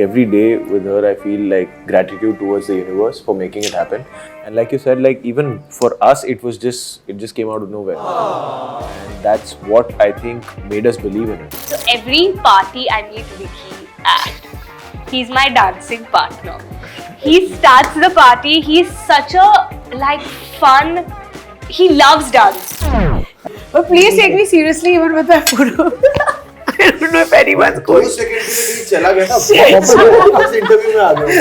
Every day with her, I feel like gratitude towards the universe for making it happen. And like you said, like even for us, it just came out of nowhere. And that's what I think made us believe in it. So every party I meet Vicky at, he's my dancing partner. He starts the party. He's such a fun. He loves dance. But please take me seriously even with that photo. I don't know if anyone's going.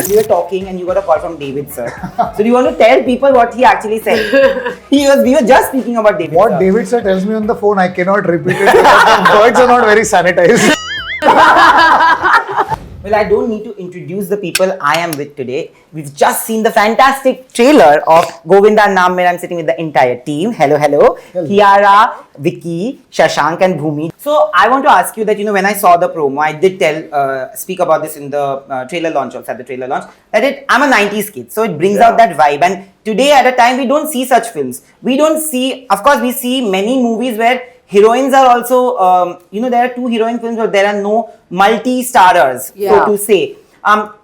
We were talking and you got a call from David sir. So do you want to tell people what he actually said? We were just speaking about David What sir. David sir tells me on the phone, I cannot repeat it because the words are not very sanitized. Well, I don't need to introduce the people I am with today. We've just seen the fantastic trailer of Govinda Naam Mera. I'm sitting with the entire team. Hello. Kiara, Vicky, Shashank and Bhumi. So I want to ask you that, when I saw the promo, I did speak about this in the trailer launch, also at the trailer launch, that I'm a 90s kid. So it brings out that vibe. And today at a time, we don't see such films. We don't see, of course, we see many movies where heroines are also, there are two heroine films where there are no multi-starers, so to say.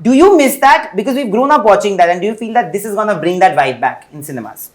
Do you miss that? Because we've grown up watching that, and do you feel that this is going to bring that vibe back in cinemas?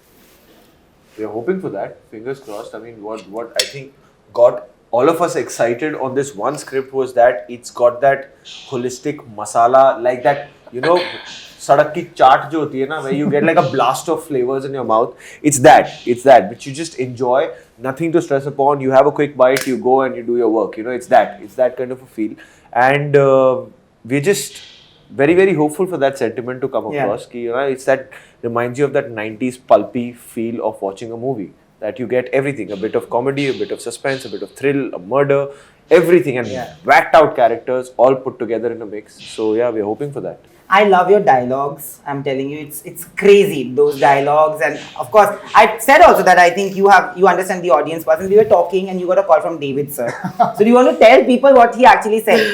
We're hoping for that. Fingers crossed. I mean, what I think got all of us excited on this one script was that it's got that holistic masala, like that, sadak ki chaat jo hoti hai na, where you get like a blast of flavors in your mouth. It's that which you just enjoy, nothing to stress upon. You have a quick bite, you go and you do your work. It's that kind of a feel. And we're just very, very hopeful for that sentiment to come across. It's that reminds you of that 90s pulpy feel of watching a movie. That you get everything, a bit of comedy, a bit of suspense, a bit of thrill, a murder, everything, and whacked out characters all put together in a mix. So yeah, we're hoping for that. I love your dialogues. I'm telling you, it's crazy, those dialogues. And of course, I said also that I think you understand the audience person. We were talking and you got a call from David sir. So do you want to tell people what he actually said?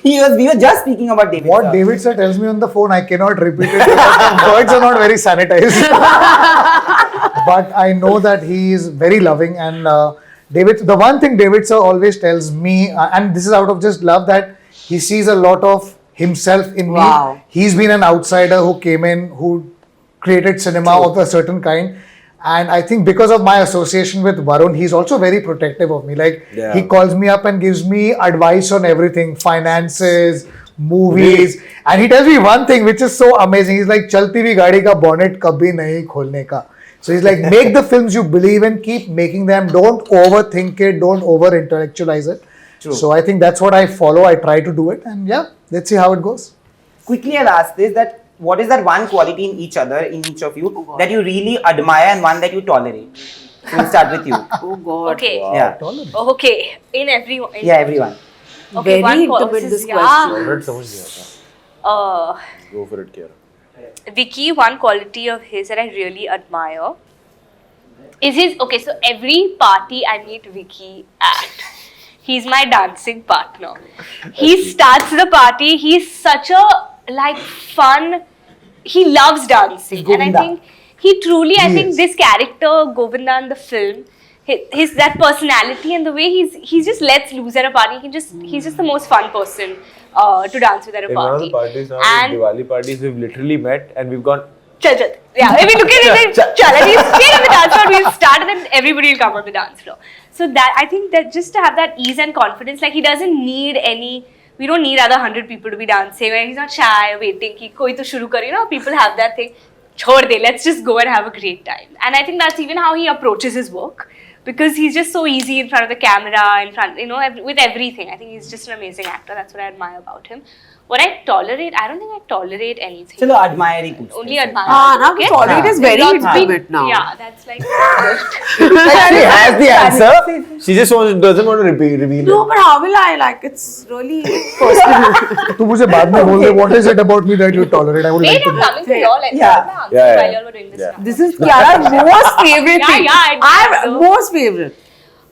We were just speaking about David What sir. David sir tells me on the phone, I cannot repeat it because the words are not very sanitized. But I know that he is very loving, and the one thing David sir always tells me, and this is out of just love, that he sees a lot of himself in me. He's been an outsider who came in, who created cinema of a certain kind. And I think because of my association with Varun, he's also very protective of me. He calls me up and gives me advice on everything, finances, movies. And he tells me one thing which is so amazing. He's like, chalti bhi gaadi ka bonnet kabhi nahi kholne ka. So he's like, make the films you believe in, keep making them. Don't overthink it, don't over-intellectualize it. True. So I think that's what I follow. I try to do it. And let's see how it goes. Quickly, I'll ask this, that what is that one quality in each of you, that you really admire and one that you tolerate? We'll start with you. Oh God. Okay. Wow. Yeah. Okay. In everyone. Everyone. Okay, Very one intimate this question. Alright, समझ नहीं आता. Go for it, Kiara. Vicky, one quality of his that I really admire is his. Okay, so every party I meet Vicky at, he's my dancing partner. He starts the party. He's such a fun. He loves dancing, and I think he truly. I think this character Govinda in the film, his that personality and the way he just lets loose at a party. He's just the most fun person to dance with at a In one of party. the parties now, And Diwali parties, we've literally met and we've gone. Chal. Yeah, if we look at it, chal. And we'll stay on the dance floor, we'll start and then everybody will come on the dance floor. So that, I think that just to have that ease and confidence, he doesn't need we don't need other 100 people to be dancing. He's not shy, waiting, ki koi to shuru kare, people have that thing. Chhod de, let's just go and have a great time. And I think that's even how he approaches his work. Because he's just so easy in front of the camera, with everything. I think he's just an amazing actor. That's what I admire about him. What I tolerate, I don't think I tolerate anything. Chalo, admire hi kuch. Only admire. Now tolerate is very intimate now. Yeah, that's like. She has the answer. She just doesn't want to reveal No, it. but how will I? It's really personal. तू मुझे बाद में बोल दे, what is it about me that you tolerate? I would Wait, like to I'm know. coming to y'all. Yeah. While y'all were doing this. Now. This is Kiara's most favorite thing. I know. Most favorite.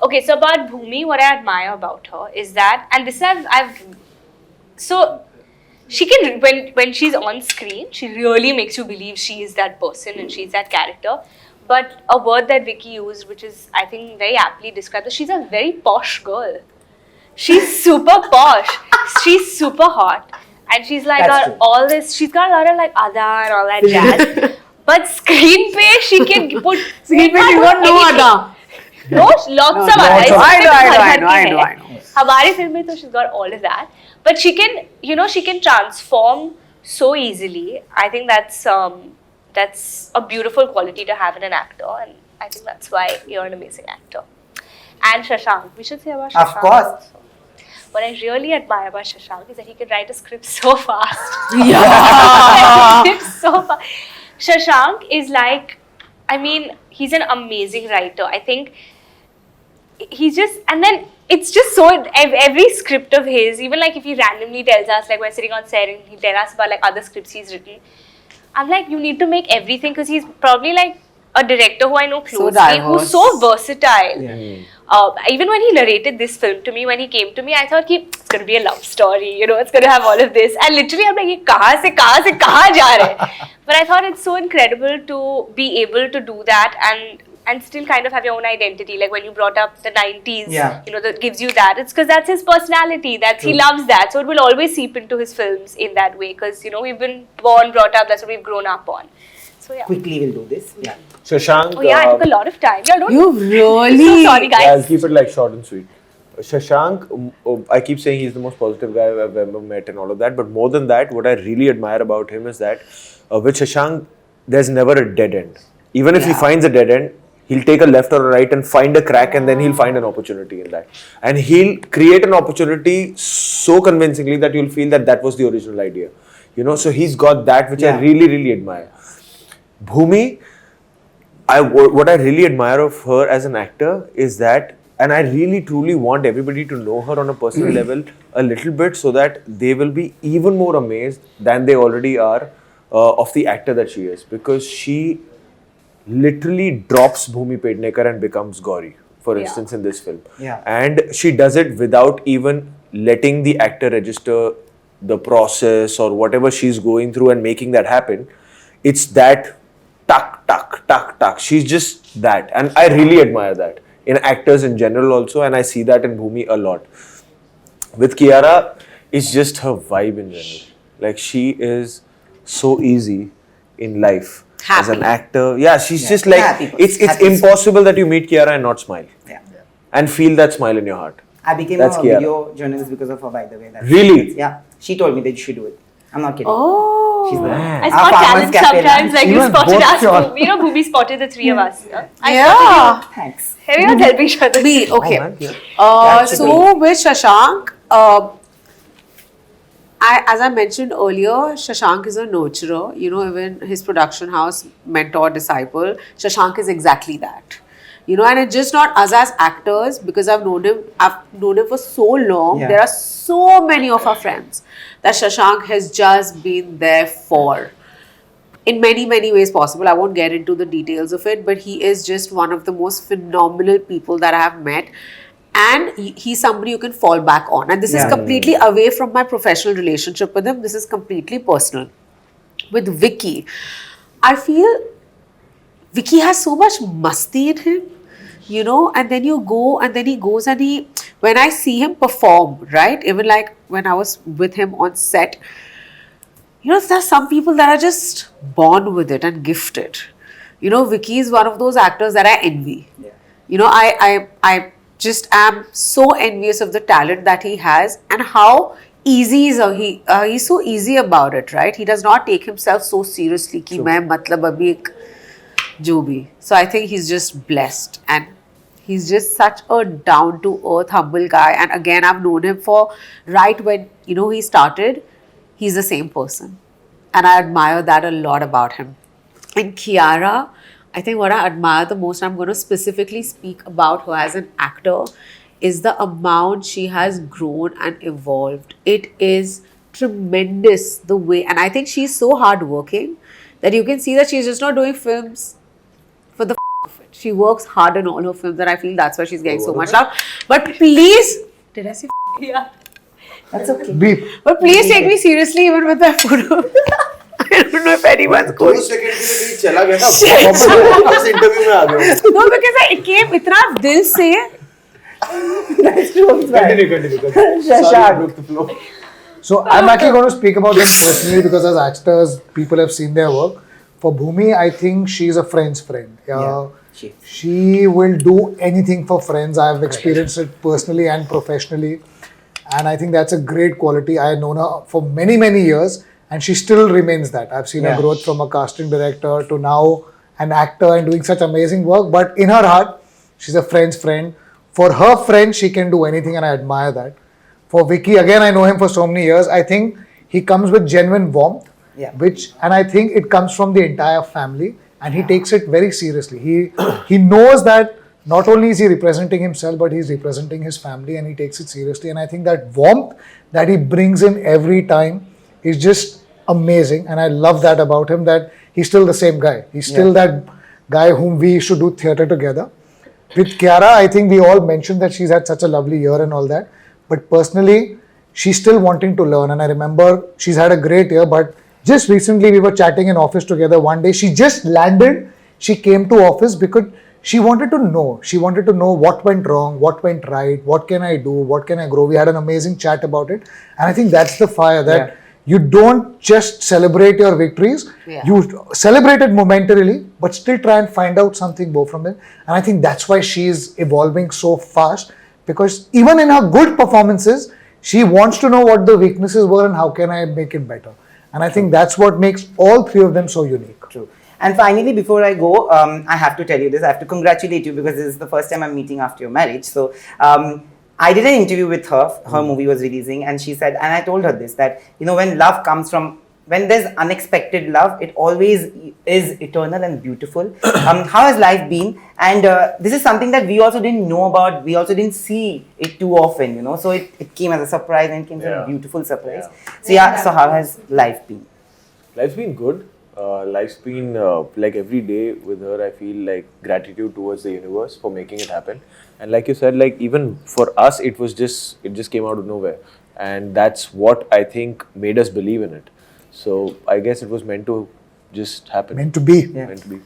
Okay, so about Bhumi, what I admire about her is that, and this so she can, when she's on screen, she really makes you believe she is that person and she's that character. But a word that Vicky used, which is, I think, very aptly described, is she's a very posh girl. She's super posh. She's super hot. and she's like That's got true. all this. She's got a lot of like ada and all that jazz. But screen पे she can put. Screen पे she got no ada. No, lots of ada. I know. हमारे film में तो she's got all of that. But she can, you know, she can transform so easily. I think that's a beautiful quality to have in an actor, and I think that's why you're an amazing actor. And Shashank, we should say about Shashank. Of course. also. What I really admire about Shashank is that he can write a script so fast. It's so fast. Shashank is like, I mean, he's an amazing writer. I think he's just, and then it's just so, every script of his, even like if he randomly tells us, like we're sitting on set and he'll tell us about like other scripts he's written, I'm like, you need to make everything, because he's probably like a director who I know closely, diverse. who's so versatile. Yeah. Even when he narrated this film to me, when he came to me, I thought it's going to be a love story, you know, it's going to have all of this. And literally, I'm like, ye kahan se kahan ja rahe hai? But I thought it's so incredible to be able to do that and still kind of have your own identity. Like when you brought up the 90s, Yeah. you know, that gives you that. It's because that's his personality. He loves that. So it will always seep into his films in that way. Because, you know, we've been born, brought up, that's what we've grown up on. So yeah. Quickly we'll do this. Yeah. Shashank. Oh yeah, I took a lot of time. Y'all don't You So really. sorry, guys. Yeah, I'll keep it like short and sweet. Shashank, I keep saying he's the most positive guy I've ever met and all of that. But more than that, what I really admire about him is that with Shashank, there's never a dead end. Even if he finds a dead end, he'll take a left or a right and find a crack, and then he'll find an opportunity in that. And he'll create an opportunity so convincingly that you'll feel that that was the original idea. You know, so he's got that, which I really, really admire. Bhumi, what I really admire of her as an actor is that, and I really truly want everybody to know her on a personal level a little bit, so that they will be even more amazed than they already are of the actor that she is, because she literally drops Bhumi Pednekar and becomes Gauri, for instance, in this film. Yeah. And she does it without even letting the actor register the process or whatever she's going through and making that happen. It's that tuck. She's just that. And I really admire that in actors in general also, and I see that in Bhumi a lot. With Kiara, it's just her vibe in general. Like, she is so easy in life as an actor. Yeah, she's just like, Happy. it's Happy. impossible that you meet Kiara and not smile. Yeah. And feel that smile in your heart. I became That's a Kiara. video journalist because of her, by the way. Really? Yeah. She told me that you should do it. I'm not kidding. Oh. She's the I Our spot farmers talent cafe sometimes, like you Even spotted both us. your- You know, Bhumi spotted the three of us. Yeah. Yeah. Thanks. Everyone's helping each other. Me, okay. man, yeah. So with Shashank, as I mentioned earlier, Shashank is a nurturer. You know, even his production house, mentor, disciple, Shashank is exactly that. You know, and it's just not us as actors, because I've known him for so long. Yeah. There are so many of our friends that Shashank has just been there for. In many, many ways possible. I won't get into the details of it, but he is just one of the most phenomenal people that I have met. And he's somebody you can fall back on. And this is completely away from my professional relationship with him. This is completely personal. With Vicky, I feel Vicky has so much masti in him, you know, and then you go, and then he goes and when I see him perform, right, even like when I was with him on set, you know, there's some people that are just born with it and gifted. You know, Vicky is one of those actors that I envy. Yeah. You know, I just am so envious of the talent that he has, and how easy is he. He's so easy about it, right? He does not take himself so seriously. Ki main matlab abhi ek jo bhi. So I think he's just blessed, and he's just such a down to earth, humble guy. And again, I've known him for right when, you know, he started. He's the same person, and I admire that a lot about him. And Kiara, I think what I admire the most, I'm going to specifically speak about her as an actor, is the amount she has grown and evolved. It is tremendous the way, and I think she's so hardworking that you can see that she's just not doing films for the of it. She works hard in all her films, and I feel that's why she's getting so much love. But please, did I say Yeah. That's okay. Beep. But please take me seriously even with my photo. I don't know if anyone's going. चला गया ना वापस interview में आ गया No, because I came इतना दिल से. continue Shashank. broke the flow So I'm actually going to speak about them personally because as actors, people have seen their work. For Bhumi, I think she's a friend's friend. She will do anything for friends. I've experienced it personally and professionally. And I think that's a great quality. I have known her for many, many years and she still remains that. I've seen her growth from a casting director to now an actor and doing such amazing work. But in her heart, she's a friend's friend. For her friend, she can do anything and I admire that. For Vicky, again, I know him for so many years. I think he comes with genuine warmth, and I think it comes from the entire family and he takes it very seriously. He knows that not only is he representing himself, but he's representing his family and he takes it seriously. And I think that warmth that he brings in every time is just amazing. And I love that about him, that he's still the same guy. He's still that guy whom we should do theatre together. With Kiara, I think we all mentioned that she's had such a lovely year and all that. But personally, she's still wanting to learn. And I remember she's had a great year, but just recently we were chatting in office together one day. She just landed, she came to office because she wanted to know. She wanted to know what went wrong, what went right, what can I do, what can I grow. We had an amazing chat about it. And I think that's the fire, that you don't just celebrate your victories. You celebrate it momentarily, but still try and find out something more from it. And I think that's why she's evolving so fast, because even in her good performances, she wants to know what the weaknesses were and how can I make it better. And I think that's what makes all three of them so unique. True. And finally, before I go, I have to tell you this. I have to congratulate you because this is the first time I'm meeting after your marriage. So I did an interview with her. Her movie was releasing, and she said, and I told her this, that when love comes from, when there's unexpected love, it always is eternal and beautiful. How has life been? And this is something that we also didn't know about. We also didn't see it too often, So it came as a surprise and it came as a beautiful surprise. So so how has life been? Life's been good. Life's been like every day with her, I feel like gratitude towards the universe for making it happen. And like you said, like even for us, it just came out of nowhere. And that's what I think made us believe in it. So I guess it was meant to just happen. Meant to be. Meant to be.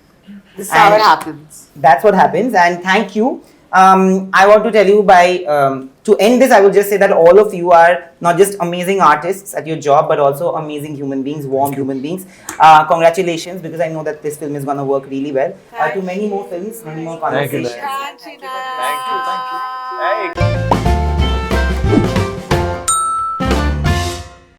This is how it happens. That's what happens. And thank you. I want to tell you to end this, I will just say that all of you are not just amazing artists at your job, but also amazing human beings, warm human beings. Congratulations, because I know that this film is going to work really well. To many more films, many more conversations. Thank you. Thank you.